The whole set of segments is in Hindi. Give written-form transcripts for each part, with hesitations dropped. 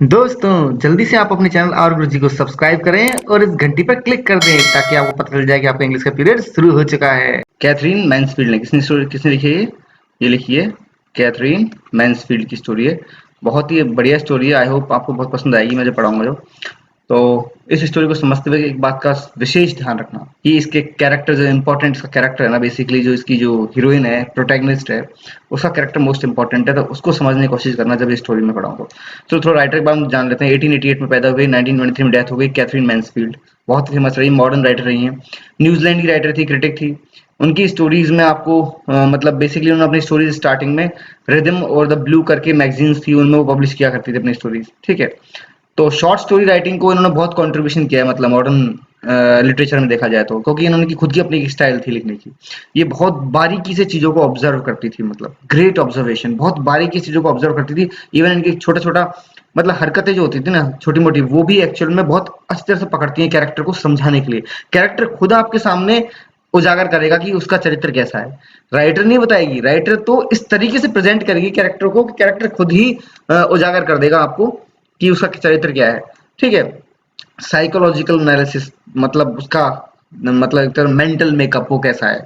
दोस्तों, जल्दी से आप अपने चैनल और गुरुजी को सब्सक्राइब करें और इस घंटी पर क्लिक कर दें ताकि आपको पता चल जाए कि आपका इंग्लिश का पीरियड शुरू हो चुका है। कैथरीन मैन्सफील्ड ने किसने लिखी है ये लिखी है कैथरीन मैन्सफील्ड की स्टोरी है। बहुत ही बढ़िया स्टोरी है। आई होप आपको बहुत पसंद आएगी, मैं जो पढ़ाऊंगा जो। तो इस स्टोरी को समझते हुए एक बात का विशेष ध्यान रखना कि इसके कैरेक्टर जो इम्पोर्टेंट इसका कैरेक्टर है ना, बेसिकली जो इसकी जो हीरोइन है, प्रोटैगनिस्ट है, उसका कैरेक्टर मोस्ट इंपॉर्टेंट है। तो उसको समझने की कोशिश करना जब इस स्टोरी में पढ़ाऊँ तो थोड़ा राइटर के बारे में जान लेते हैं। 1888 में पैदा हुई, 1923 में डेथ हो गई कैथरीन मैन्सफील्ड। बहुत फेमस रही, मॉडर्न राइटर रही हैं। न्यूजीलैंड की राइटर थी, क्रिटिक थी। उनकी स्टोरीज में आपको मतलब बेसिकली उन्होंने अपनी स्टोरीज स्टार्टिंग में रिदम और द ब्लू करके मैगजीन्स थी, उनमें वो पब्लिश किया करती थी अपनी स्टोरीज। ठीक है। तो शॉर्ट स्टोरी राइटिंग को इन्होंने बहुत कंट्रीब्यूशन किया है, मतलब मॉडर्न लिटरेचर में देखा जाए तो, क्योंकि इन्होंने की खुद की अपनी स्टाइल थी लिखने की। ये बहुत बारीकी से चीजों को ऑब्जर्व करती थी, मतलब ग्रेट ऑब्जर्वेशन, बहुत बारीकी से चीजों को ऑब्जर्व करती थी। इवन इनकी छोटा छोटा मतलब हरकतें जो होती थी ना, छोटी मोटी, वो भी एक्चुअल में बहुत अच्छी तरह से पकड़ती हैं कैरेक्टर को समझाने के लिए। कैरेक्टर खुद आपके सामने उजागर करेगा कि उसका चरित्र कैसा है। राइटर नहीं बताएगी, राइटर तो इस तरीके से प्रेजेंट करेगी कैरेक्टर को कि कैरेक्टर खुद ही उजागर कर देगा आपको कि उसका चरित्र क्या है। ठीक है। साइकोलॉजिकल एनालिसिस, मतलब उसका मतलब एक तरह मेंटल मेकअप वो कैसा है,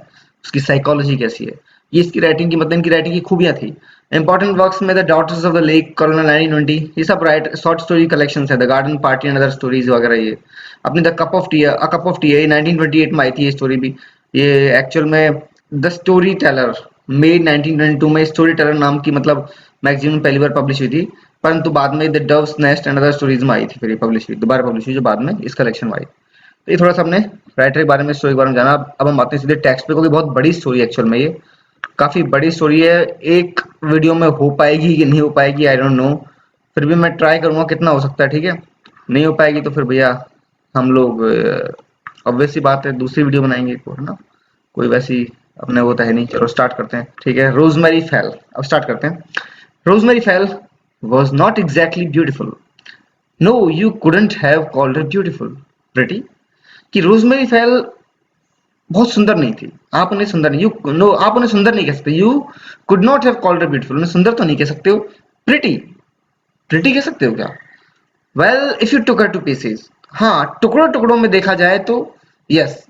उसकी साइकोलॉजी कैसी है, ये इसकी राइटिंग की मतलब इनकी राइटिंग की खूबियां थी। इंपॉर्टेंट वर्क्स में the daughters of the lake, colonel 1920, ये सब राइट शॉर्ट स्टोरी कलेक्शन है। The garden party and other stories वगैरह ये। अपनी the cup of tea, a cup of tea है, 1928 में आई थी ये स्टोरी भी। ये एक्चुअल में द स्टोरी टेलर, मई 1922 में स्टोरी टेलर नाम की मतलब मैगजीन में पहली बार पब्लिश हुई थी। परंतु बाद में the doves nest and other stories में आई थी, फिर ये पब्लिश हुई, दोबारा पब्लिश हुई, जो बाद में इस कलेक्शन में आई। तो ये थोड़ा सा हमने राइटर के बारे में, स्टोरी के बारे में जाना। अब हम आते हैं सीधे टेक्स्ट पे, क्योंकि बहुत बड़ी स्टोरी है एक्चुअल में ये, काफी बड़ी स्टोरी है। एक वीडियो में हो पाएगी कि नहीं हो पाएगी आई डोंट नो, फिर भी मैं ट्राई करूंगा कितना हो सकता है। ठीक है। नहीं हो पाएगी तो फिर भैया हम लोग ऑब्वियस सी बात है दूसरी वीडियो बनाएंगे, को है ना, कोई वैसी अपने वो तो है नहीं। चलो स्टार्ट करते हैं। ठीक है। रोजमेरी फेल, अब स्टार्ट करते हैं। Rosemary fail was not exactly beautiful. No, you couldn't have called her beautiful. Pretty? कि रोजमेरी फेल बहुत सुंदर नहीं थी। आप उन्हें सुंदर नहीं, यू नो, आप उन्हें सुंदर नहीं कह सकते। You could not have called her beautiful, उन्हें सुंदर तो नहीं कह सकते हो। प्रिटी, प्रिटी कह सकते हो क्या? Well if you took her two pieces, हाँ टुकड़ों टुकड़ों में देखा जाए तो यस,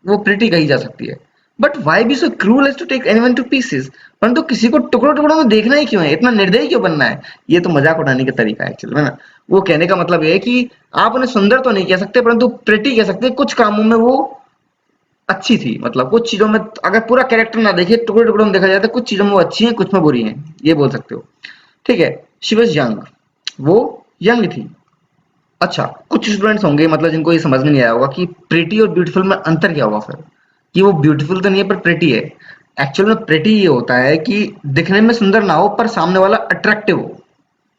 वो प्रिटी कही जा सकती है। But why be so cruel as to take anyone to pieces, परंतु किसी को टुकड़ों टुकड़ों में देखना ही क्यों है, इतना निर्दयी क्यों बनना है? ये तो मजाक उड़ाने का तरीका है एक्चुअली, है ना। वो कहने का मतलब ये है कि आप उन्हें सुंदर तो नहीं कह सकते, परंतु प्रिटी कह सकते हैं। कुछ कामों में वो अच्छी थी, मतलब कुछ चीजों में अगर पूरा कैरेक्टर ना देखे, टुकड़े टुकड़ों में देखा जाए तो कुछ चीजों में वो अच्छी हैं, कुछ में बुरी हैं, ये बोल सकते हो। ठीक है। शी वाज यंग, वो यंग थी। अच्छा, कुछ स्टूडेंट्स होंगे मतलब जिनको ये समझ में नहीं आया होगा कि प्रिटी और ब्यूटीफुल में अंतर क्या होगा फिर, कि वो ब्यूटीफुल तो नहीं है पर प्रिटी है। एक्चुअल में प्रिटी ये होता है कि दिखने में सुंदर ना हो पर सामने वाला अट्रैक्टिव हो,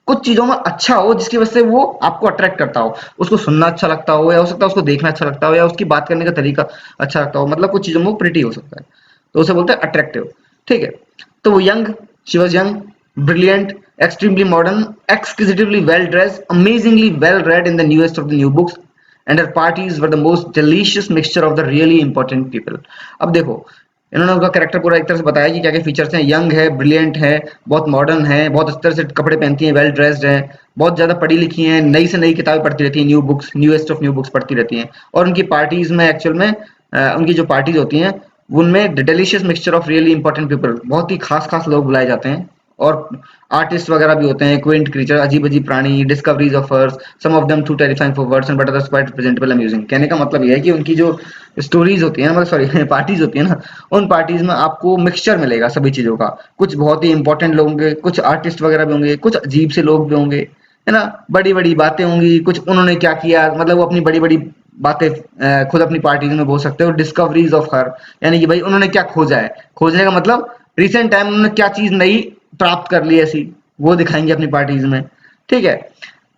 कुछ चीजों में अच्छा हो जिसकी वजह से वो आपको अट्रैक्ट करता हो, उसको सुनना अच्छा लगता हो, या हो सकता है उसको देखना अच्छा लगता हो, या उसकी बात करने का तरीका अच्छा लगता हो, मतलब कुछ चीजों में वो प्रिटी हो सकता है, तो उसे बोलते हैं अट्रैक्टिव। ठीक है। तो वो young, she was young, brilliant, extremely modern, exquisitely well dressed, amazingly well read in the newest of the new books, and her parties were the most delicious mixture of the really important people. अब देखो, इन्होंने उनका कैरेक्टर पूरा एक तरह से बताया कि क्या क्या फीचर्स हैं। यंग है, ब्रिलियंट है, बहुत मॉडर्न है, बहुत अच्छी तरह से कपड़े पहनती हैं, वेल ड्रेस्ड है, बहुत ज्यादा पढ़ी लिखी हैं, नई से नई किताबें पढ़ती रहती हैं, new books, newest of new books पढ़ती रहती हैं। और उनकी पार्टीज में एक्चुअल में उनकी जो पार्टीज होती हैं उनमें delicious mixture of really important people, बहुत ही खास खास लोग बुलाए जाते हैं। और आर्टिस्ट वगैरह भी होते हैं, क्विंट क्रीचर, अजीब अजीब प्राणी, discoveries of earth, some of them too terrifying for words and but others quite presentable amusing. कहने का मतलब ये है कि उनकी जो स्टोरीज होती है ना, मतलब सॉरी पार्टीज होती है ना, उन पार्टीज में आपको मिक्सचर मिलेगा सभी चीजों का। कुछ बहुत ही इंपॉर्टेंट लोग होंगे, कुछ आर्टिस्ट वगैरह भी होंगे, कुछ अजीब से लोग भी होंगे, है ना, बड़ी बड़ी बातें होंगी, कुछ उन्होंने क्या किया, मतलब वो अपनी बड़ी बड़ी बातें खुद अपनी पार्टीज में बोल सकते हो। डिस्कवरीज ऑफ हर, यानी कि भाई उन्होंने क्या खोजा है, खोजने का मतलब रिसेंट टाइम उन्होंने क्या चीज नई प्राप्त कर ली ऐसी, वो दिखाएंगे अपनी पार्टीज में। ठीक है।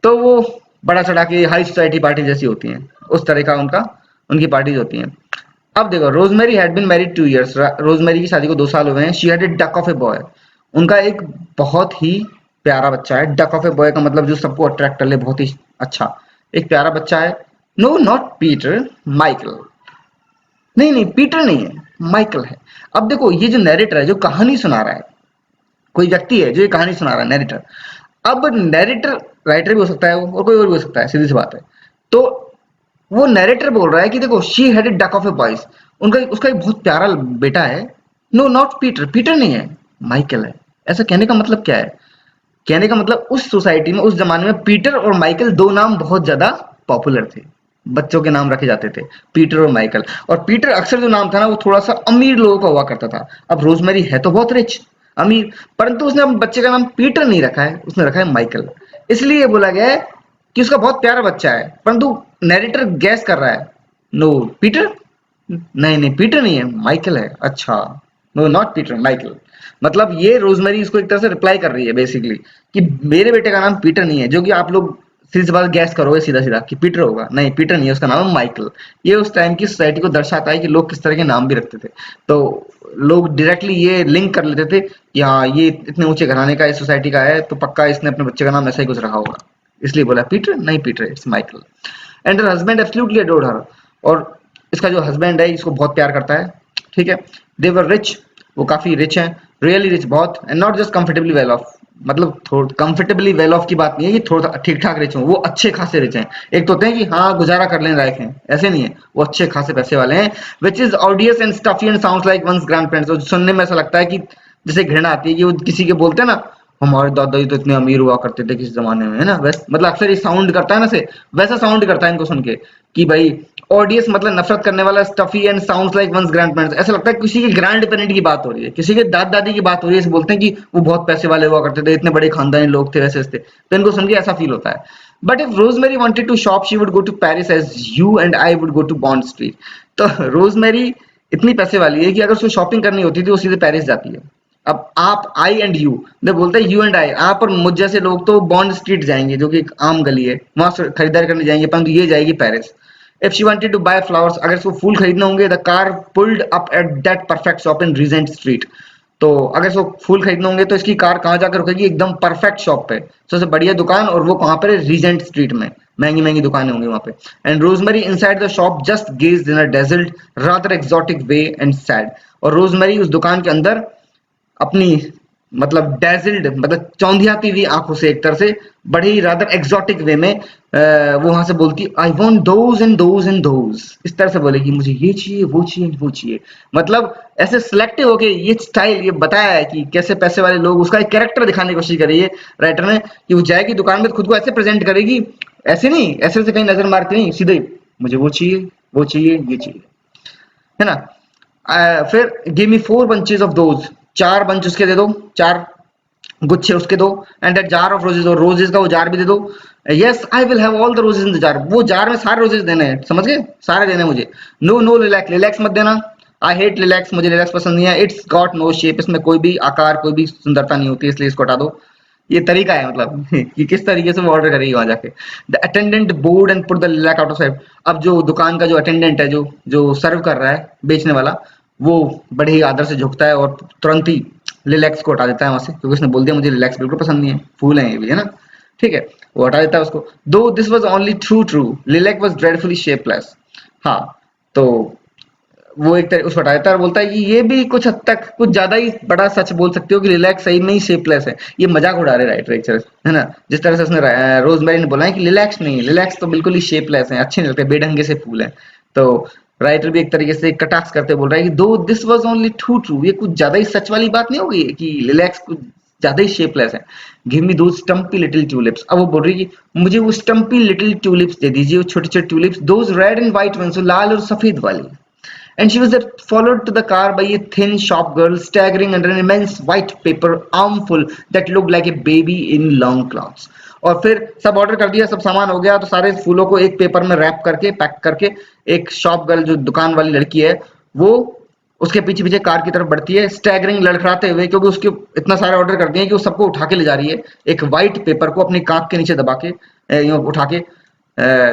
तो वो बड़ा चढ़ा के हाई सोसाइटी पार्टी जैसी होती हैं, उस तरह का उनका उनकी पार्टीज होती हैं। अब देखो, Rosemary had been married 2 years, Rosemary की शादी को 2 साल हुए हैं। She had a duck of a boy, उनका एक बहुत ही प्यारा बच्चा है। डक ऑफ ए बॉय का मतलब जो सबको अट्रैक्ट कर ले, बहुत ही अच्छा एक प्यारा बच्चा है। नो नॉट पीटर, माइकल, नहीं नहीं पीटर नहीं है, माइकल है। अब देखो, ये जो नैरेटर है, जो कहानी सुना रहा है, कोई व्यक्ति है जो ये कहानी सुना रहा है, नैरेटर, अब नैरेटर राइटर भी हो सकता है वो, और कोई और भी हो सकता है, सीधी सी बात है। तो वो नैरेटर बोल रहा है कि देखो, she had a duck of A boys, उनका उसका एक बहुत प्यारा बेटा है। नो नॉट पीटर, पीटर नहीं है, माइकल है। ऐसा कहने का मतलब क्या है? कहने का मतलब उस सोसाइटी में, उस जमाने में पीटर और माइकल दो नाम बहुत ज्यादा पॉपुलर थे, बच्चों के नाम रखे जाते थे, पीटर और माइकल। और पीटर अक्सर जो नाम था ना, वो थोड़ा सा अमीर लोगों का हुआ करता था। अब रोजमेरी है तो बहुत रिच, अमीर, परंतु उसने अपने बच्चे का नाम पीटर नहीं रखा है, उसने रखा है माइकल। इसलिए बोला गया है कि उसका बहुत प्यारा बच्चा है, परंतु नैरेटर गैस कर रहा है, नो पीटर, नहीं नहीं पीटर नहीं है, माइकल है। अच्छा, नो नॉट पीटर, माइकल। मतलब ये रोजमेरी इसको एक तरह से रिप्लाई कर रही है बेसिकली, कि मेरे बेटे का नाम पीटर नहीं है, जो कि आप लोग सीधी सी बात गैस करोगे सीधा सीधा कि पीटर होगा, नहीं पीटर नहीं है, उसका नाम है माइकल। ये उस टाइम की सोसाइटी को दर्शाता है कि लोग किस तरह के नाम भी रखते थे। तो लोग डायरेक्टली ये लिंक कर लेते थे कि हाँ, ये इतने ऊंचे घराने का, इस सोसाइटी का है, तो पक्का इसने अपने बच्चे का नाम ऐसा ही कुछ रखा होगा। इसलिए बोला पीटर, नहीं Peter, it's Michael. And her husband absolutely adored her. और इसका जो हस्बैंड है इसको बहुत प्यार करता है। ठीक है। दे वर रिच, वो काफी रिच हैं, रियली रिच बहुत, and not just comfortably well of. मतलब थोड़ा कंफर्टेबली वेल ऑफ की बात नहीं है कि थोड़ा ठीक ठाक रिच हो, वो अच्छे खासे रिच हैं। एक तो होते हैं कि हाँ गुजारा कर लेने लायक हैं, ऐसे नहीं है, वो अच्छे खासे पैसे वाले हैं। Which is odious and stuffy and sounds like one's grandparents. सुनने में ऐसा लगता है कि जैसे घृणा आती है कि वो किसी के बोलते हैं ना, हमारे दादाजी तो इतने अमीर हुआ करते थे किसी जमाने में, है ना, वैसे मतलब अक्सर ये साउंड करता है ना, से वैसा साउंड करता है इनको सुन के, कि भाई ऑडियंस मतलब नफरत करने वाला, stuffy and sounds like one's grandparents. ऐसा लगता है किसी के ग्रैंड पेरेंट की बात हो रही है, किसी के दादा दादी की बात हो रही है, ऐसे बोलते हैं कि वो बहुत पैसे वाले हुआ करते थे, इतने बड़े खानदानी लोग थे, वैसे वैसे थे, तो इनको सुन के ऐसा फील होता है। But if Rosemary wanted to shop, she would go to Paris as you and I would go to Bond street. तो रोजमेरी इतनी पैसे वाली है कि अगर उसको शॉपिंग करनी होती थी वो सीधे पेरिस जाती है। अब आप, आई एंड यू, मैं बोलता है यू एंड आई, आप और मुझ जैसे लोग तो बॉन्ड स्ट्रीट जाएंगे, जो कि एक आम गली है, वहां खरीदारी करने जाएंगे, परंतु ये जाएगी Paris. If she wanted to buy flowers, अगर इसको फूल खरीदने होंगे, the car pulled up at that perfect shop in Regent street. तो अगर इसको फूल खरीदने होंगे तो इसकी कार कहाँ जाकर रुकेगी? एकदम परफेक्ट शॉप पे, सबसे बढ़िया दुकान, और वो कहाँ पर है? रीजेंट स्ट्रीट में, महंगी महंगी दुकानें होंगी वहां पे। And Rosemary inside the shop just gazed in a dazzled rather exotic way and sad. और रोजमेरी उस दुकान के अंदर अपनी मतलब डेजिल्ड, मतलब चौंधियाती हुई आंखों से, एक तरह से बड़े ही रादर एक्सोटिक वे में वो वहां से बोलती, I want those and those and those, इस तरह से बोलेगी, मुझे ये चाहिए, वो चाहिए, वो चाहिए। मतलब ऐसे सिलेक्टिव होके ये स्टाइल, ये बताया है कि कैसे पैसे वाले लोग, उसका एक कैरेक्टर दिखाने की कोशिश करी है राइटर ने, कि वो जाएगी दुकान में खुद को ऐसे प्रेजेंट करेगी, ऐसे नहीं, ऐसे से कहीं नजर मारती नहीं, सीधे मुझे वो चाहिए, वो चाहिए, ये चाहिए, है ना। फिर give me 4 bunches of those, 4 bunch उसके दे दो, 4 गुच्छे उसके दो। And that jar of roses, और रोजेज का वो जार भी दे दो। Yes I will have all the roses in the jar, वो जार में सारे रोजेज देने हैं, समझ गए, सारे देने हैं मुझे। नो नो लिलैक्स, लिलैक्स मत देना, आई हेट लिलैक्स, मुझे लिलैक्स पसंद नहीं है। इट्स गॉट नो शेप, इसमें कोई भी आकार, कोई भी सुंदरता नहीं होती, इसलिए इसको हटा दो। ये तरीका है मतलब कि किस तरीके से वो ऑर्डर करेगी वहां जाके। The attendant board and put the lilac out of site. अब जो दुकान का जो अटेंडेंट है, जो जो सर्व कर रहा है, बेचने वाला, वो बड़े ही आदर से झुकता है और तुरंत ही लिलैक्स को हटा देता है वहां से, क्योंकि उसने बोल दिया मुझे लिलैक्स बिल्कुल पसंद नहीं है, फूल है ये भी, है ना। ठीक है, वो हटा देता है उसको। Though this was only true true, lilac was dreadfully shapeless. हाँ, तो वो एक तरह उसको हटा देता है और बोलता है कि ये भी कुछ हद तक कुछ ज्यादा ही बड़ा सच बोल सकते हो कि लिलैक्स सही में ही शेपलेस है। ये मजाक उड़ा रहे राइटर एक तरह से, है ना। जिस तरह से उसने रोजमेरी ने बोला है कि लिलैक्स नहीं, लिलैक्स तो बिल्कुल ही शेपलेस है, अच्छे नहीं लगते, बेढंगे से फूल है। तो राइटर भी एक तरीके से कटाक्ष करते बोल रहा है कि दो this was only true true, ये कुछ ज्यादा ही सच वाली बात नहीं होगी कि लिलैक्स कुछ ज्यादा ही शेपलेस है। गिव मी दो स्टम्पी लिटिल ट्यूलिप्स। अब वो बोल रही है कि मुझे वो स्टम्पी लिटिल ट्यूलिप्स दे दीजिए, वो छोटे छोटे tulips, those red and white ones, लाल और सफेद वाली। And she was then followed to the car by a thin shop girl staggering under an immense white paper armful that looked like a baby in long cloths. और फिर सब ऑर्डर कर दिया, सब सामान हो गया, तो सारे फूलों को एक पेपर में रैप करके, पैक करके, एक शॉप गर्ल जो दुकान वाली लड़की है, वो उसके पीछे पीछे कार की तरफ बढ़ती है, स्टैगरिंग, लड़खड़ाते हुए, क्योंकि उसके इतना सारे ऑर्डर कर दिए कि वो सबको उठा के ले जा रही है, एक व्हाइट पेपर को अपनी कांख के नीचे दबा के, उठा के।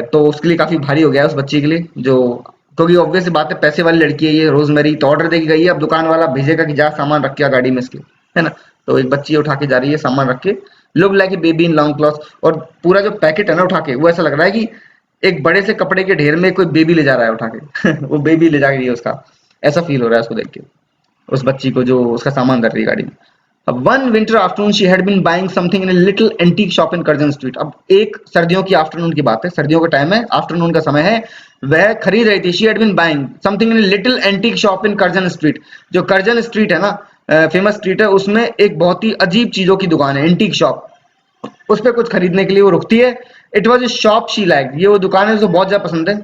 तो उसके लिए काफी भारी हो गया है उस बच्ची के लिए, जो, क्योंकि ऑब्वियस सी बात है, पैसे वाली लड़की है ये रोजमेरी, तो ऑर्डर देके गई है, अब दुकान वाला भेजेगा कि जा सामान रख के गाड़ी में इसके, है ना। तो एक बच्ची उठा के जा रही है सामान रख के, look like a baby in long cloth. और पूरा जो पैकेट है ना उठा के, वो ऐसा लग रहा है कि एक बड़े से कपड़े के ढेर में कोई बेबी ले जा रहा है उठा के वो बेबी ले जा रही है उसका, ऐसा फील हो रहा है उसको देख के, उस बच्ची को जो उसका सामान धर रही है गाड़ी में। One winter afternoon she had been buying something in a little antique shop in Curzon street. अब एक सर्दियों की आफ्टरनून की बात है, सर्दियों का टाइम है, आफ्टरनून का समय है, वह खरीद रही थी, she had been buying something in a little antique shop in Curzon street. जो कर्जन स्ट्रीट है ना, फेमस स्ट्रीट है, उसमें एक बहुत ही अजीब चीजों की दुकान है, एंटीक शॉप, उस पर कुछ खरीदने के लिए वो रुकती है। It was a shop she like, ये वो दुकान है जो बहुत ज्यादा पसंद है।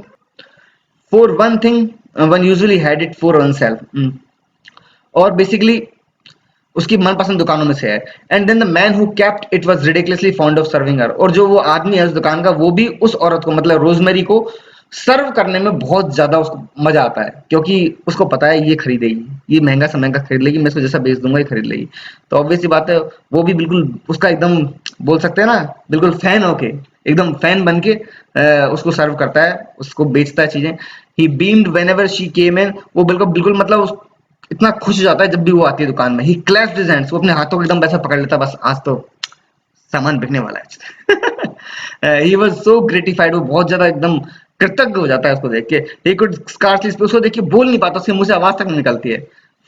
For one thing one usually had it for oneself, और बेसिकली उसकी मनपसंद दुकानों में से है। And then the man who kept it was ridiculously fond of serving her, और जो वो आदमी है उस दुकान का, वो भी उस औरत को, मतलब रोजमेरी को सर्व करने में बहुत ज्यादा उसको मजा आता है, क्योंकि उसको पता है ये खरीदेगी, ये महंगा से महंगा खरीद लेगी, मैं इसको जैसा बेच दूंगा ये खरीद लेगी। तो ऑब्वियस सी बात है, वो भी बिल्कुल उसका एकदम, बोल सकते हैं ना, बिल्कुल फैन होके, एकदम फैन बन के उसको सर्व करता है, उसको बेचता है चीजें। ही बीम्ड वेन एवर शी केम इन, वो बिल्कुल बिल्कुल मतलब इतना खुश हो जाता है जब भी वो आती है दुकान में। ही क्लैप्ड हिज हैंड्स, वो अपने हाथों को एकदम वैसा पकड़ लेता है, बस आज तो सामान बिकने वाला है। ही वाज सो ग्रेटिफाइड, वो बहुत ज्यादा एकदम कृतज्ञ हो जाता है उसको देख के। ही कुड स्कार्सली, उसको देख के बोल नहीं पाता, उसके मुंह से आवाज तक नहीं निकलती है।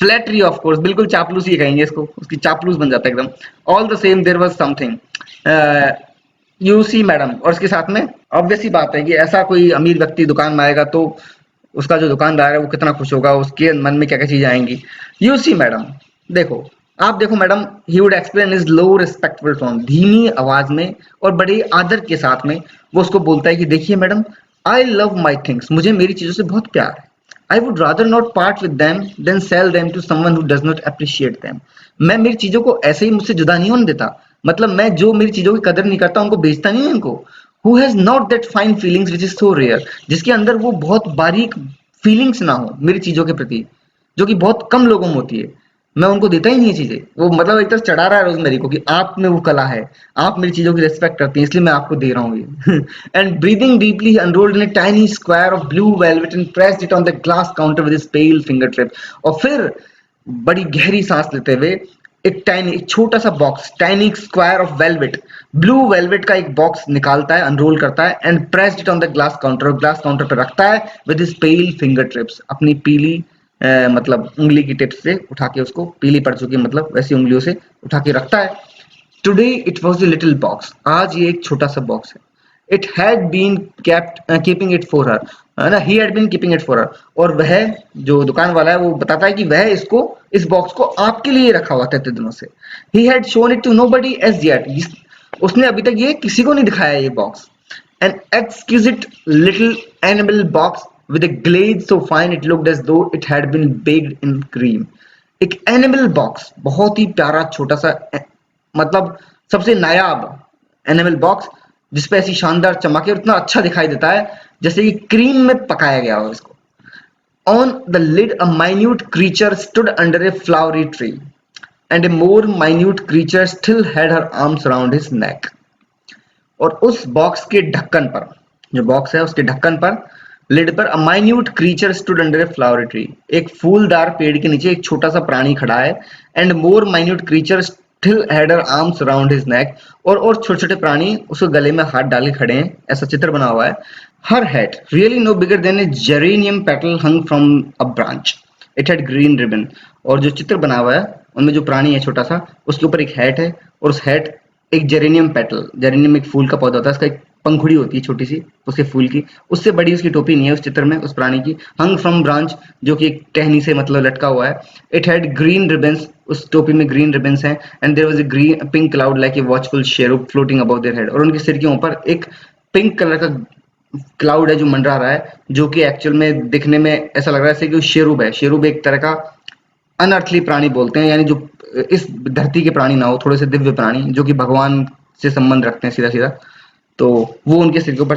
फ्लैटरी ऑफ कोर्स, बिल्कुल चापलूसी ही कहेंगे इसको, उसकी चापलूस बन जाता है एकदम। All the same there was something you see madam, और इसके साथ में ऑब्वियस ही बात है कि ऐसा कोई अमीर व्यक्ति दुकान में आएगा तो उसका जो दुकानदार है वो कितना खुश होगा, उसके मन में क्या क्या चीजें आएंगी। यू सी मैडम, देखो, आप देखो madam, he would explain is low respectful tone, धीमी आवाज में और बड़े आदर के साथ में वो उसको बोलता है कि देखिए madam, I love my things, मुझे मेरी चीजों से बहुत प्यार है। I would rather not part with them than sell them to someone who does not appreciate them. मैं मेरी चीजों को ऐसे ही मुझसे जुदा नहीं होने देता, मतलब मैं जो मेरी चीजों की कदर नहीं करता उनको बेचता नहीं हूं इनको। Who has not that fine feelings which is so rare, जिसके अंदर वो बहुत बारीक फीलिंग्स ना हो मेरी चीजों के प्रति, जो कि बहुत कम लोगों में होती है, मैं उनको देता ही नहीं ये चीजें। वो मतलब एक तरह चढ़ा रहा है रोजमेरी को कि आप में वो कला है, आप मेरी चीजों की रिस्पेक्ट करती हैं, इसलिए मैं आपको दे रहा हूँ ये। And breathing deeply he unrolled in a tiny square of blue velvet and pressed it on the glass counter with his pale fingertip. और फिर बड़ी गहरी सांस लेते हुए एक छोटा सा box, tiny square of velvet, blue velvet का एक बॉक्स निकालता है, अनरोल करता है, and pressed it on the glass counter, glass counter पर रखता है with his pale fingertips, अपनी पीली मतलब उंगली की टिप्स से उठा के, उसको पीली पड़ चुकी मतलब वैसी उंगलियों से उठा के रखता है। Today it was a little box, आज ये एक छोटा सा बॉक्स है। It had been kept keeping it for her, है ना, he had been keeping it for her, और वह जो दुकान वाला है वो बताता है कि वह इसको, इस बॉक्स को आपके लिए रखा हुआ था इतने दिनों से। He had shown it to nobody as yet, उसने अभी तक ये किसी को नहीं दिखाया ये box. An exquisite little animal box with a glaze so fine it looked as though it had been baked in cream। एक एनिमल बॉक्स, बहुत ही प्यारा छोटा सा, मतलब सबसे नायाब एनिमल बॉक्स, जिसपे ऐसी शानदार चमक है और इतना अच्छा दिखाई देता है जैसे कि क्रीम में पकाया गया हो इसको। On the lid a minute creature stood under a flowery tree and a more minute creature still had her arms around his neck. और उस बॉक्स के ढक्कन पर, जो बॉक्स है उसके ढक्कन पर, लिड पर, a minute creature stood under a flower tree, एक फूलदार पेड़ के नीचे एक छोटा सा प्राणी खड़ा है। And more minute creature still had her arms around his neck, और छोटे छोटे प्राणी उसके गले में हाथ डाले खड़े हैं, ऐसा चित्र बना हुआ है। Her head really no bigger than a geranium petal hung from a branch, it had green ribbon. और जो चित्र बना हुआ है उनमें जो प्राणी है छोटा सा, उसके ऊपर एक हैट है, और उस हैट एक जेरेनियम पेटल, जेरेनियम एक फूल का पौधा होता है, उसका एक पंखुड़ी होती है छोटी सी उसके फूल की, उससे बड़ी उसकी टोपी नहीं है उस चित्र में उस प्राणी की। हंग फ्रॉम ब्रांच, जो कि एक टहनी से मतलब लटका हुआ है। इट हैड ग्रीन रिबन्स, उस टोपी में ग्रीन रिबन्स हैं। And there was a green pink cloud like a watchful cherub floating above their head, और उनके सिर के ऊपर एक पिंक कलर का क्लाउड है जो मंडरा रहा है, जो कि एक्चुअल में दिखने में ऐसा लग रहा है जैसे कि शेरूब है। शेरूब एक तरह का अनअर्थली प्राणी बोलते हैं, यानी जो इस धरती के प्राणी ना हो, थोड़े से दिव्य प्राणी जो कि भगवान से संबंध रखते हैं सीधा सीधा, तो वो उनके सिर के ऊपर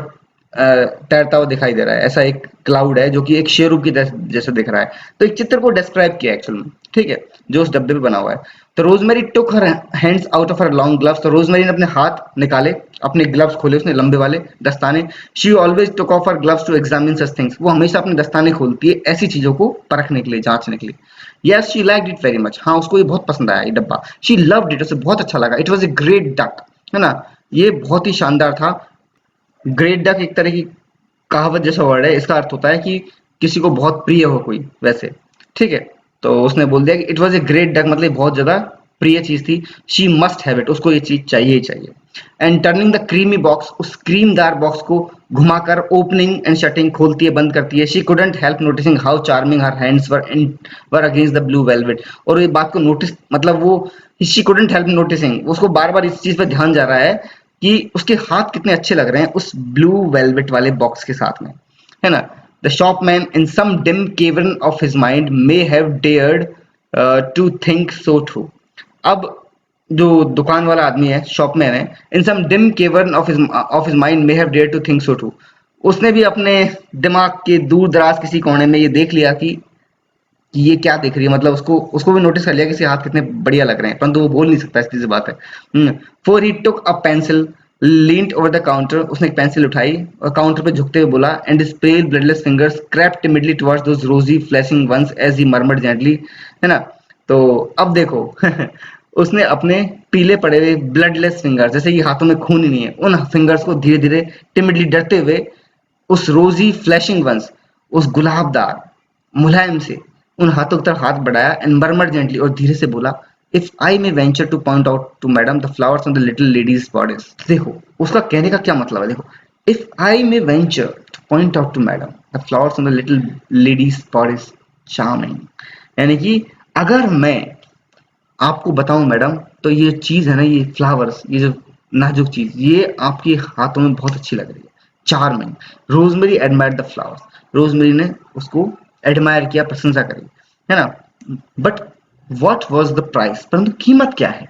तैरता हुआ दिखाई दे रहा है। ऐसा एक क्लाउड है जो कि एक शेरूब की जैसे दिख रहा है। तो एक चित्र को डिस्क्राइब किया एक्चुअल में, ठीक है, जो उस डब्बे पे बना हुआ है। तो rosemary took her hands out of her long gloves, तो रोजमेरी ने अपने हाथ निकाले, अपने ग्लव्स खोले उसने, लंबे वाले दस्ताने। She always took off her gloves to examine such things, वो हमेशा अपने दस्ताने खोलती है ऐसी चीजों को परखने के लिए, जांचने के लिए। Yes she liked it very much, हाँ उसको ये बहुत पसंद आया ये डब्बा। शी लव्ड इट, उसे बहुत अच्छा लगा। It was a great duck, है ना, ये बहुत ही शानदार था। ग्रेट डक एक तरह की कहावत जैसा वर्ड है, इसका अर्थ होता है कि किसी को बहुत प्रिय हो कोई, वैसे, ठीक है। तो उसने बोल दिया कि it was a great duck, मतलब बहुत ज्यादा प्रिय चीज थी। शी मस्ट हैव इट, उसको ये चीज चाहिए ही चाहिए। And turning the creamy box, उस क्रीमदार बॉक्स को घुमाकर ओपनिंग एंड शटिंग, खोलती है बंद करती है। She couldn't help noticing how charming her hands were against the blue velvet. और ये बात को नोटिस, मतलब वो शी कुडंट हेल्प नोटिसिंग, उसको बार बार इस चीज पे ध्यान जा रहा है कि उसके हाथ कितने अच्छे लग रहे हैं उस ब्लू वेलवेट वाले बॉक्स के साथ में, है ना। The shopman in some dim cavern of his mind may have dared to think so too. अब जो दुकान वाला आदमी है, शॉपमैन है, in some dim cavern of his mind may have dared to think so too, उसने भी अपने दिमाग के दूर दराज किसी कोने में ये देख लिया कि ये क्या देख रही है, मतलब उसको उसको भी नोटिस कर लिया कि इसके हाथ कितने बढ़िया लग रहे हैं, परंतु वो बोल नहीं सकता, इसकी सी बात है। For he took a pencil, leaned over the counter, उसने एक पेंसिल उठाई और काउंटर पे झुकते हुए बोला, and his pale bloodless fingers crept timidly towards those rosy flashing ones as he murmured gently, है ना। तो अब देखो उसने अपने पीले पड़े हुए ब्लडलेस फिंगर, जैसे कि हाथों में खून ही नहीं है, उन फिंगर्स को धीरे धीरे टिमिडली डरते हुए उस रोजी फ्लैशिंग वंस, उस गुलाबदार मुलायम से उन हाथों की तरफ हाथ बढ़ाया, एंड मर्मर जेंटली, और धीरे से बोला, if I may venture to point out to madam the flowers on the little lady's bodice. देखो उसका कहने का क्या मतलब है, देखो, if I may venture to point out to madam the flowers on the little lady's bodice charming, यानी कि अगर मैं आपको बताऊं मैडम, तो ये चीज है ना, ये फ्लावर्स, ये जो नाजुक चीज, ये आपके हाथों में बहुत अच्छी लग रही है, charming. Rosemary admired the flowers, Rosemary ने उसको एडमायर किया, प्रशंसा करी, है ना। But what was the price, परंतु कीमत क्या है।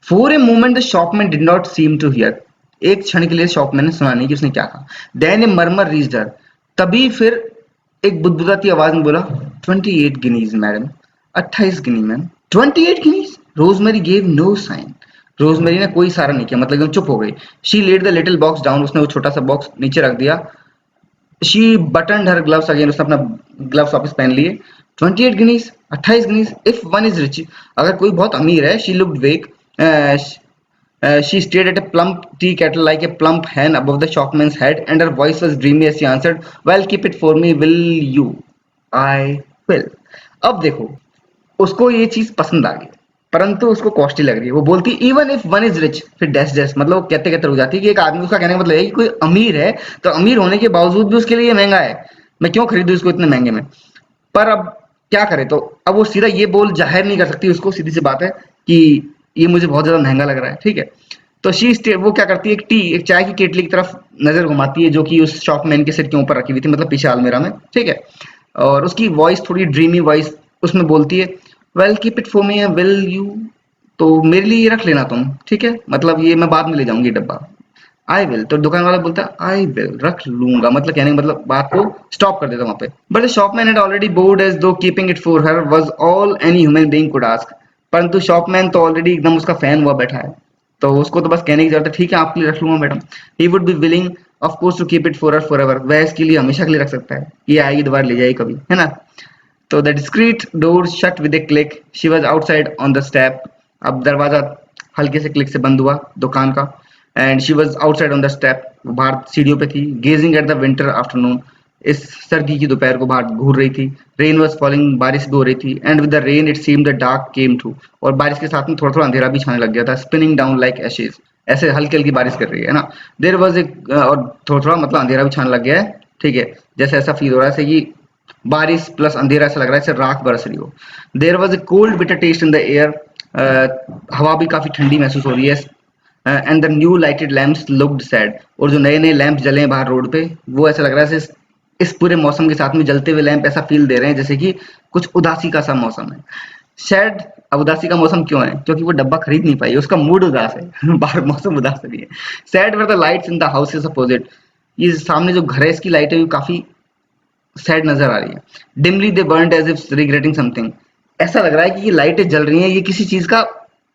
For a moment the shopman did not seem to hear, एक क्षण के लिए शॉपमैन ने सुना नहीं कि उसने क्या कहा। Then a murmur reached her, तभी फिर एक बुदबुदाती आवाज में बोला, 28 guineas madam, 28 guinea ma'am. 28 guineas, Rosemary gave no sign, Rosemary ने कोई इशारा नहीं किया, मतलब एकदम चुप हो गई। She laid the little box down, उसने वो छोटा सा बॉक्स नीचे रख दिया। She buttoned her gloves again, उसने अपना ग्लव्स वापस पहन लिए। 28 guineas, 28 guineas, if one is rich, अगर कोई बहुत अमीर है। She looked vague, she stared at a plump tea kettle like a plump hen above the shopman's head, and her voice was dreamy as she answered, well, keep it for me, will you? I will. अब देखो, उसको ये चीज पसंद आ गई, परंतु उसको कॉस्टली लग रही है। वो बोलती even if one is rich, फिर डैश डैश, मतलब वो कहते कहते रुक जाती है कि एक आदमी, उसका कहने का मतलब है कि कोई अमीर है, तो अमीर होने के बावजूद भी उसके लिए महंगा है, मैं क्यों खरीदूं इसको इतने महंगे में। पर अब क्या करे, तो अब वो सीधा ये बोल जाहिर नहीं कर सकती उसको, सीधी सी बात है कि ये मुझे बहुत ज्यादा महंगा लग रहा है, ठीक है। तो वो क्या करती है, एक चाय की केटली की तरफ नजर घुमाती है, जो कि उस शॉपमैन के सिर के ऊपर रखी हुई थी, मतलब पीछे अलमीरा में, ठीक है। और उसकी वॉइस थोड़ी ड्रीमी वॉइस, उसमें बोलती है, well keep it for me, will you, तो मेरे लिए ये रख लेना तुम, ठीक है, मतलब ये मैं बाद में ले जाऊंगी डब्बा। आई विल, तो दुकान वाला बोलता है आई विल, रख लूंगा, मतलब कहने का मतलब बात को स्टॉप कर देता वहां पे। But the shopman had already bowed as though keeping it for her was all any human being could ask, परंतु शॉपमैन तो ऑलरेडी एकदम उसका फैन हुआ बैठा है, तो उसको तो बस कहने की जरूरत है, ठीक है आपके लिए रख लूंगा madam. He would be willing of course to keep it for her forever, वह इसके लिए हमेशा के लिए रख सकता है, ये आएगी दोबारा ले जाएगी कभी, है ना। तो the discrete door shut with A click, she was outside on the step, अब दरवाजा हल्के से क्लिक से बंद हुआ दुकान का, and she was outside on the step, बाहर सीढ़ियों पे थी। Gazing at the winter afternoon, इस सर्दी की दोपहर को बाहर घूर रही थी। रेन वाज फॉलिंग, बारिश भी हो रही थी, and with the rain it seemed the dark came too, और बारिश के साथ में थोड़ा थोड़ा अंधेरा भी छाने लग गया था। स्पिनिंग डाउन लाइक एशेज, ऐसे हल्की हल्की बारिश कर रही है ना। देयर वाज ए, और थोड़ा थोड़ा मतलब अंधेरा भी छाने लग गया है, ठीक है, जैसे ऐसा फील हो रहा है जैसे कि बारिश प्लस अंधेरा, ऐसा लग रहा है जैसे राख बरस रही हो। There was a cold bitter taste in the air, हवा भी काफी ठंडी महसूस हो रही है। And the new lighted lamps looked sad, और जो नए नए लैंप जले हैं बाहर रोड पे, वो ऐसा लग रहा है जैसे इस पूरे मौसम के साथ में जलते हुए लैंप ऐसा फील दे रहे हैं जैसे कि कुछ उदासी का सा मौसम है। सैड, अब उदासी का मौसम क्यों है, क्योंकि वो डब्बा खरीद नहीं पाई, उसका मूड उदास है बाहर मौसम उदास नहीं है। Sad were the lights in the houses opposite, ये सामने जो घर है इसकी लाइटें भी काफी सैड नजर आ रही है। Dimly they burned as if regretting something, ऐसा लग रहा है कि ये लाइटें जल रही हैं, ये किसी चीज का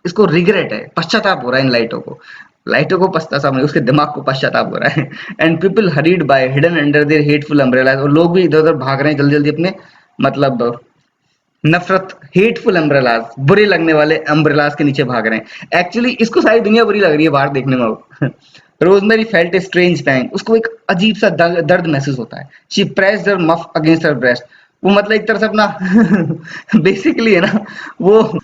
इसको रिग्रेट है, पश्चाताप हो रहा है इन लाइटों को पश्चाताप नहीं, उसके दिमाग को पश्चाताप हो रहा है। And people hurried by hidden under their hateful umbrellas, और लोग भी इधर उधर भाग रहे हैं जल्दी जल्दी अपने, मतलब नफरत, हेटफुल अम्ब्रेलाज, बुरे लगने वाले अम्ब्रेलाज के नीचे भाग रहे हैं। एक्चुअली इसको सारी दुनिया बुरी लग रही है बाहर देखने में अब। रोजमेरी फेल्ट ए स्ट्रेंज पैंग, उसको एक अजीब सा दर्द महसूस होता है। She pressed her muff against her breast, वो मतलब एक तरह से अपना बेसिकली है ना, वो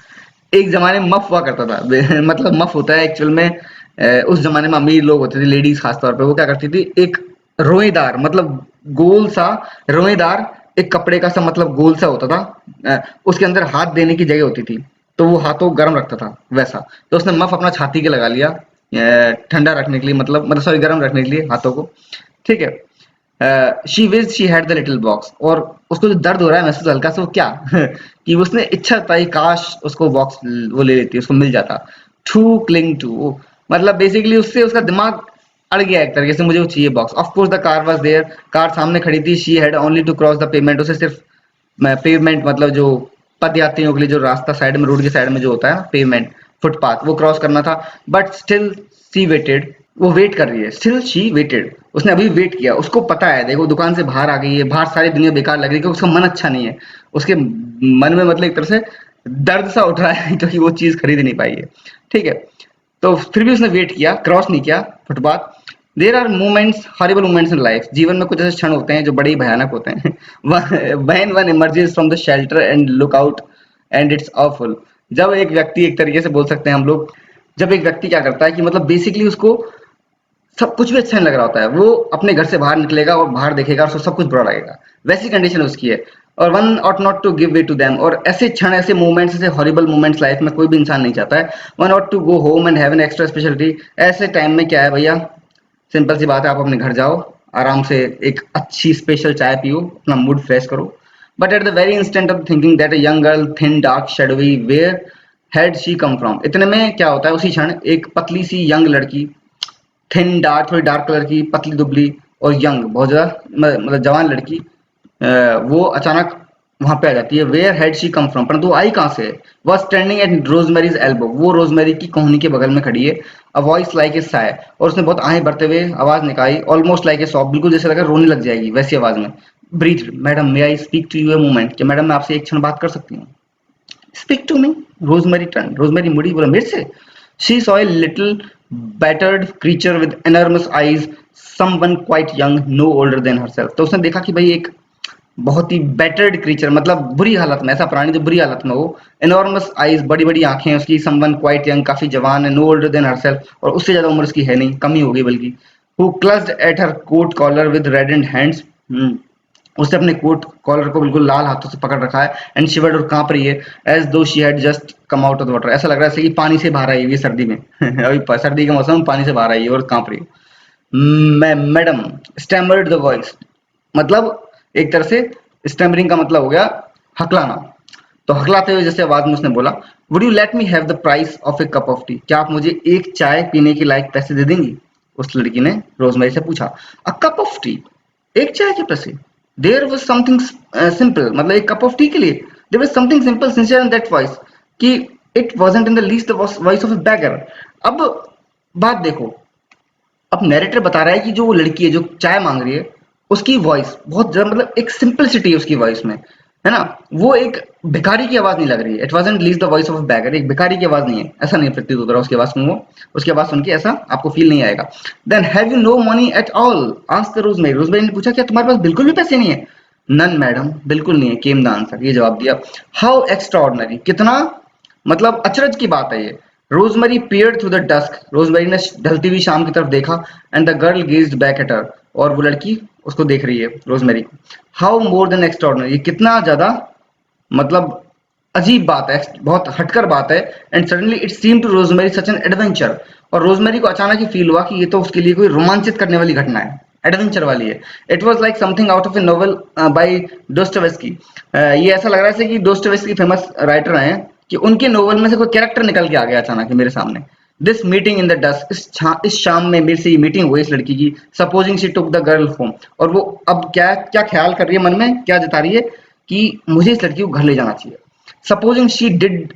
एक जमाने में मफ हुआ करता था मतलब मफ होता है एक्चुअल में उस जमाने में अमीर लोग होते थे, लेडीज खास तौर पे, वो क्या करती थी, एक रोएदार मतलब गोल सा रोएदार एक कपड़े का सा मतलब गोल सा होता था, उसके अंदर हाथ देने की जगह होती थी, तो वो हाथों को गर्म रखता था वैसा। तो उसने मफ अपना छाती के लगा लिया ठंडा रखने के लिए, मतलब सॉरी गर्म रखने के लिए हाथों को, ठीक है। She wished she had the little box, और उसको जो दर्द हो रहा है महसूस हल्का सा, वो क्या कि उसने इच्छा पाई, काश उसको बॉक्स वो ले लेती, उसको मिल जाता। टू क्लिंग टू, मतलब बेसिकली उससे उसका दिमाग अड़ गया एक तरीके से, मुझे वो चाहिए box. Of course the car was there, car सामने खड़ी थी। She had only to cross the pavement, उसे सिर्फ पेमेंट मतलब जो पदयात्रियों के लिए जो रास्ता साइड में, रोड के साइड में जो होता है पेमेंट, फुटपाथ, वो क्रॉस करना था। बट स्टिल सी वेटेड, वो वेट कर रही है, स्टिल शी वेटेड, उसने अभी वेट किया। उसको पता है, देखो दुकान से बाहर आ गई है, बाहर सारी दुनिया बेकार लग रही है, क्योंकि उसका मन अच्छा नहीं है, उसके मन में मतलब एक तरह से दर्द सा उठ रहा है क्योंकि वो चीज खरीद नहीं पाई है, ठीक है। तो फिर भी उसने वेट किया, क्रॉस नहीं किया footpath. There are moments, horrible moments in life, जीवन में कुछ ऐसे क्षण होते हैं जो बड़े ही भयानक होते हैं when one emerges from the shelter and look out and it's awful, जब एक व्यक्ति, एक तरीके से बोल सकते हैं हम लोग, जब एक व्यक्ति क्या करता है कि मतलब बेसिकली उसको सब कुछ भी अच्छा नहीं लग रहा होता है, वो अपने घर से बाहर निकलेगा और बाहर देखेगा और उसको सब कुछ बुरा लगेगा, वैसी कंडीशन उसकी है। और one ought not to give way to them, और ऐसे क्षण, ऐसे मोमेंट्स, ऐसे हॉरिबल मोमेंट्स लाइफ में कोई भी इंसान नहीं चाहता है। One ought to go home and have an extra specialty, ऐसे टाइम में क्या है भैया, सिंपल सी बात है, आप अपने घर जाओ, आराम से एक अच्छी स्पेशल चाय पियो, अपना मूड फ्रेश करो। But at the very instant of thinking that a young girl, thin dark shadowy, where had she come from, इतने में क्या होता है, उसी क्षण एक पतली सी यंग लड़की, थिन डार्क, थोड़ी डार्क कलर की, पतली दुबली और यंग, बहुत ज्यादा मतलब जवान लड़की, वो अचानक वहां पे आ जाती है। Where had she come from, परंतु वो आई कहां से, was standing at Rosemary's elbow, वो रोजमेरी की कोहनी के बगल में खड़ी है। A voice like a sigh, और उसने बहुत आहें भरते हुए आवाज निकाली, ऑलमोस्ट लाइक ए सॉब, बिल्कुल जैसे लगा रोने लग जाएगी वैसी आवाज में। Breath, madam may I speak to you a moment, कि मैडम मैं आपसे एक क्षण बात कर सकती हूँ। Speak to me, Rosemary turn, Rosemary मुड़ी, बोला मेरे से। She saw a little battered creature with enormous eyes, someone quite young, no older than herself, तो उसने देखा कि भाई एक बहुत ही बैटर्ड क्रीचर, मतलब बुरी हालत में, ऐसा प्राणी जो बुरी हालत में हो, एनॉर्मस आईज, बड़ी बड़ी आंखें उसकी, समवन क्वाइट यंग, काफी जवान है, नो ओल्डर देन हरसेल्फ, और उससे ज्यादा उम्र उसकी है नहीं, कम ही होगी बल्कि। Who clutched at her coat collar with reddened hands, उसने अपने कोट कॉलर को बिल्कुल लाल हाथों से पकड़ रखा है, एंड शिवर्ड, और कांप रही है, एज दो she had just come out of the water, ऐसा लग रहा है जैसे कि पानी से बाहर आई हुई है सर्दी में अभी सर्दी के मौसम में पानी से बाहर आई है और कांप रही है। मैं मैडम, स्टैमर्ड द वॉइस, मतलब एक तरह से स्टैमरिंग का मतलब हो गया हकलाना, तो हकलाते हुए जैसे आवाज में उसने बोला, would you let me have the price of A cup of T, क्या आप मुझे एक चाय पीने के लायक पैसे दे देंगी? उस लड़की ने रोजमेरी से पूछा। अ कप ऑफ टी, एक चाय के पैसे? देयर वाज समथिंग सिंपल, मतलब एक कप ऑफ टी के लिए there was something simple sincere in that voice, कि it wasn't in the least the voice of a beggar. अब बात देखो, अब नैरेटर बता रहा है कि जो वो लड़की है जो चाय मांग रही है, उसकी वॉइस बहुत ज्यादा, मतलब एक सिंपलिसिटी है उसकी वॉइस में, है ना, वो एक भिखारी की आवाज नहीं लग रही है। It wasn't least the voice of beggar, एक भिखारी की आवाज नहीं है, ऐसा नहीं प्रतीत होता उसकी आवाज सुन, वो उसकी आवाज सुन के ऐसा आपको फील नहीं आएगा। Then have you no money at all, asked Rosemary, Rosemary ने पूछा क्या तुम्हारे पास बिल्कुल भी पैसे नहीं है? नन मैडम, बिल्कुल नहीं है, केम द आंसर, ये जवाब दिया। हाउ एक्स्ट्रा ऑर्डिनरी, कितना मतलब अचरज की बात है ये। Rosemary peered through the dusk, Rosemary ने ढलती हुई शाम की तरफ देखा, and the girl gazed back at her, और वो लड़की उसको देख रही है रोजमेरी को। हाउ मोर देन एक्स्ट्राऑर्डिनरी, ये कितना ज्यादा मतलब अजीब बात है, बहुत हटकर बात है। And suddenly it seem to Rosemary such an adventure, और रोजमेरी को अचानक ही फील हुआ कि ये तो उसके लिए कोई रोमांचित करने वाली घटना है, एडवेंचर वाली है। It was like something out of a novel by Dostoevsky, ये ऐसा लग रहा है कि डोस्टोवेस्की फेमस राइटर हैं, कि उनके नोवेल में से कोई कैरेक्टर निकल के आ गया अचानक मेरे सामने। This meeting in the dusk, इस शाम में मेरे से ये मीटिंग हुई इस लड़की की। Supposing she took the girl home, और वो अब क्या क्या ख्याल कर रही है मन में, क्या जता रही है कि मुझे इस लड़की को घर ले जाना चाहिए। Supposing she did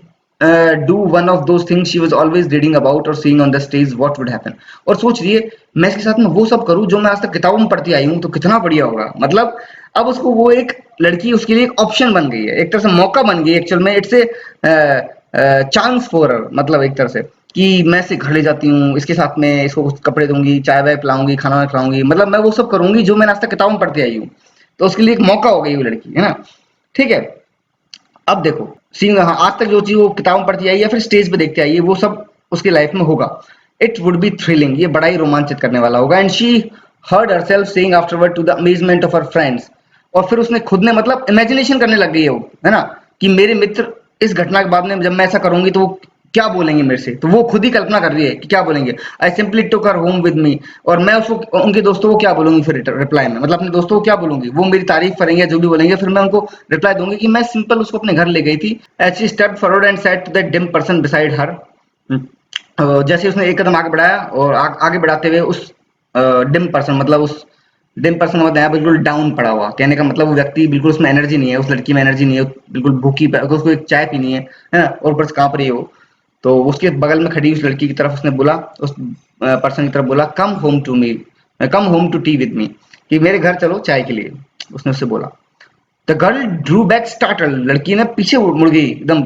do one of those things she was always reading about और seeing on the stage, what would happen, और सोच रही है मैं इसके साथ में वो सब करूं जो मैं आज तक किताबों में पढ़ती आई हूं, तो कितना बढ़िया होगा। मतलब अब उसको वो एक लड़की उसके लिए एक ऑप्शन बन गई है, एक तरह से मौका बन गई है एक्चुअल में। It's a chance for her, मतलब एक तरह से कि मैं इसे घर ले जाती हूँ, इसके साथ में इसको कुछ कपड़े दूंगी, चाय वाय पिलाऊंगी, खाना वाना खिलाऊंगी, मतलब मैं वो सब करूंगी जो मैंने आज तक किताबों में पढ़ती आई हूँ, तो उसके लिए एक मौका हो गई वो लड़की, है ना, ठीक है। अब देखो सीन, हाँ, आज तक जो चीज वो किताबों पढ़ती आई है या फिर स्टेज पे देखते आई है वो सब उसकी लाइफ में होगा। इट वुड बी थ्रिलिंग, ये बड़ा ही रोमांचित करने वाला होगा। And she heard herself saying afterward to the amazement of her friends, और फिर उसने खुद ने मतलब इमेजिनेशन करने लग गई है वो, है ना, कि मेरे मित्र इस घटना के बाद में जब मैं ऐसा करूंगी तो वो क्या बोलेंगे मेरे से। तो वो खुद ही कल्पना कर रही है कि क्या बोलेंगे। I simply took her home with मी, और मैं उसको उनके दोस्तों को क्या बोलूंगी फिर रिप्लाई में, मतलब अपने दोस्तों को क्या बोलूंगी, वो मेरी तारीफ करेंगे जो भी बोलेंगे, फिर मैं उनको रिप्लाई दूंगी कि मैं सिंपल उसको अपने घर ले गई थी। As she stepped forward and said to that dim person beside her, जैसे उसने एक कदम आगे बढ़ाया और आगे बढ़ाते हुए उस डिम पर्सन, मतलब उस डिम पर्सन का मतलब बिल्कुल डाउन पड़ा हुआ, कहने का मतलब वो व्यक्ति बिल्कुल उसमें एनर्जी नहीं है, उस लड़की में एनर्जी नहीं है, बिल्कुल भूखी, उसको एक चाय पीनी है ना, और ऊपर से कांप रही है वो। तो उसके बगल में खड़ी उस लड़की की तरफ उसने बोला, उस पर्सन की तरफ बोला, come home to me, come home to tea with me, कि मेरे घर चलो चाय के लिए, उसने उससे बोला। The girl Drew back startled, लड़की ने पीछे मुड़ गई एकदम,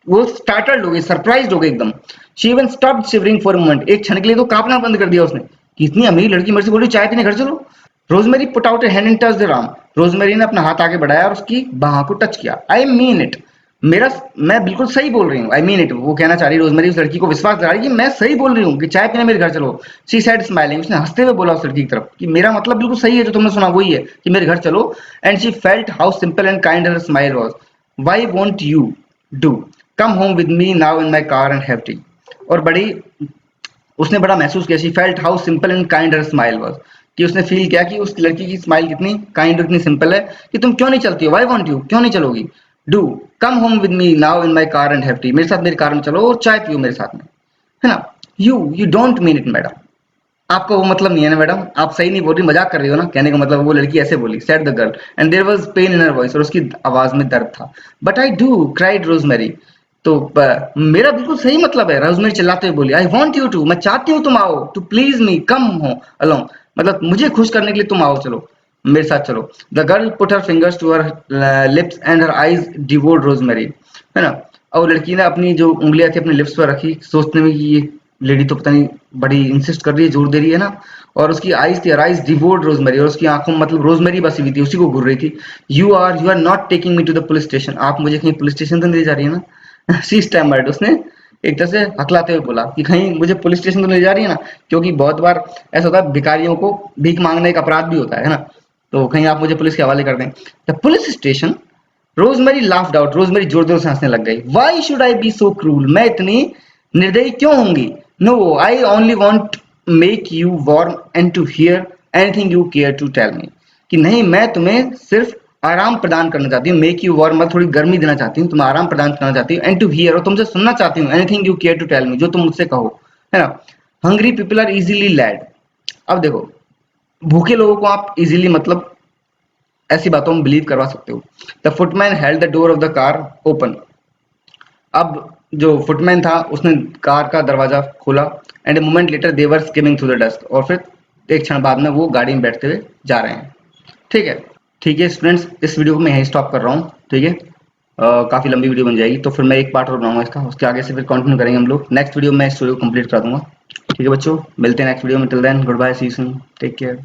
वो स्टार्टल्ड हो गई, सरप्राइज्ड हो गई एकदम। She even stopped shivering for a moment, एक क्षण के लिए तो कांपना बंद कर दिया उसने कि इतनी अमीर लड़की मेरे से बोल रही चाय पीने घर चलो। Rosemary put out A hand and touch the arm, rosemary ने अपना हाथ आगे बढ़ाया और उसकी बाह को टच किया। आई मीन इट, मेरा, मैं बिल्कुल सही बोल रही हूँ, आई मीन इट, वो कहना चाह रही रोजमेरी उस लड़की को विश्वास दिला रही कि मैं सही बोल रही हूँ कि चाय पीने मेरे घर चलो। शी सेड स्माइलिंग, उसने हंसते हुए बोला उस लड़की की तरफ कि मेरा मतलब बिल्कुल सही है, जो तुमने सुना वही है कि मेरे घर चलो। And she felt how simple and kind her smile was. Why won't you do, come home with me now in my car and have T. और बड़ी, उसने बड़ा महसूस किया, she felt how simple and kind her smile was, कि उसने फील किया कि उस लड़की की स्माइल कितनी काइंड और इतनी सिंपल है कि तुम क्यों नहीं चलती हो, व्हाई वांट यू, क्यों नहीं चलोगी, do come home with me now in my car and have tea, मेरे साथ मेरी कार में चलो और चाय पियो मेरे साथ में, है ना। You don't mean it madam, आपका वो मतलब नहीं है ना मैडम, आप सही नहीं बोल रही, मजाक कर रही हो ना, कहने का मतलब वो लड़की ऐसे बोली, said the girl and there was pain in her voice, और उसकी आवाज में दर्द था। But I do, cried Rosemary, तो मेरा बिल्कुल सही मतलब है, रोजमेरी चिल्लाते हुए बोली, आई वांट यू टू, मैं चाहती हूँ तुम आओ, टू प्लीज मी कम हो अलोंग, मतलब मुझे खुश करने के लिए तुम आओ, चलो मेरे साथ चलो। The girl put her fingers to her lips and her eyes devoured Rosemary, है ना। और लड़की ने अपनी जो उंगलियां थी अपने लिप्स पर रखी, सोचने में कि ये लेडी तो पता नहीं बड़ी इंसिस्ट कर रही है, जोर दे रही है ना। और उसकी आईज थी, आईज डिवोर्ड रोजमेरी, और उसकी आंखों में मतलब रोजमेरी बसी हुई थी, उसी को घूर रही थी। You are not taking me to the police station, आप मुझे कहीं पुलिस स्टेशन तो नहीं ले जा रही है ना। शी स्टैमर्ड, उसने एक तरह से हकलाते हुए बोला कि कहीं मुझे पुलिस स्टेशन तो ले जा रही है ना, क्योंकि बहुत बार ऐसा होता है भिखारियों को भीख मांगना एक अपराध भी होता है ना, तो कहीं आप मुझे पुलिस के हवाले कर दें। The police station, Rosemary laughed out, Rosemary जोर जोर से हंसने लग गई। Why should I be so cruel, मैं इतनी निर्दयी क्यों होंगी। No, I only want make you warm and to hear anything you care to tell me, कि नहीं मैं तुम्हें सिर्फ आराम प्रदान करना चाहती हूँ, मेक यू वार्म मतलब थोड़ी गर्मी देना चाहती हूँ, तुम्हें आराम प्रदान करना चाहती हूँ, एंड टू हियर और तुमसे सुनना चाहती हूँ, anything you care to tell me, जो तुम मुझसे कहो, है ना। Hungry people are easily led, अब देखो भूखे लोगों को आप इजीली मतलब ऐसी बातों में बिलीव करवा सकते हो। The footman held the door of the car open, अब जो फुटमैन था उसने कार का दरवाजा खोला। And a moment later they were skimming through the dust, और फिर एक क्षण बाद में वो गाड़ी में बैठते हुए जा रहे हैं। ठीक है, ठीक है स्टूडेंट्स, इस वीडियो को मैं यहीं स्टॉप कर रहा हूँ, ठीक है। काफी लंबी वीडियो बन जाएगी, तो फिर मैं एक पार्ट और बनाऊंगा इसका, उसके आगे से फिर कंटिन्यू करेंगे हम लोग। नेक्स्ट वीडियो में स्टोरी को कंप्लीट कर दूंगा। ठीक है बच्चों, मिलते हैं नेक्स्ट वीडियो में, till then good bye, see you soon, take care.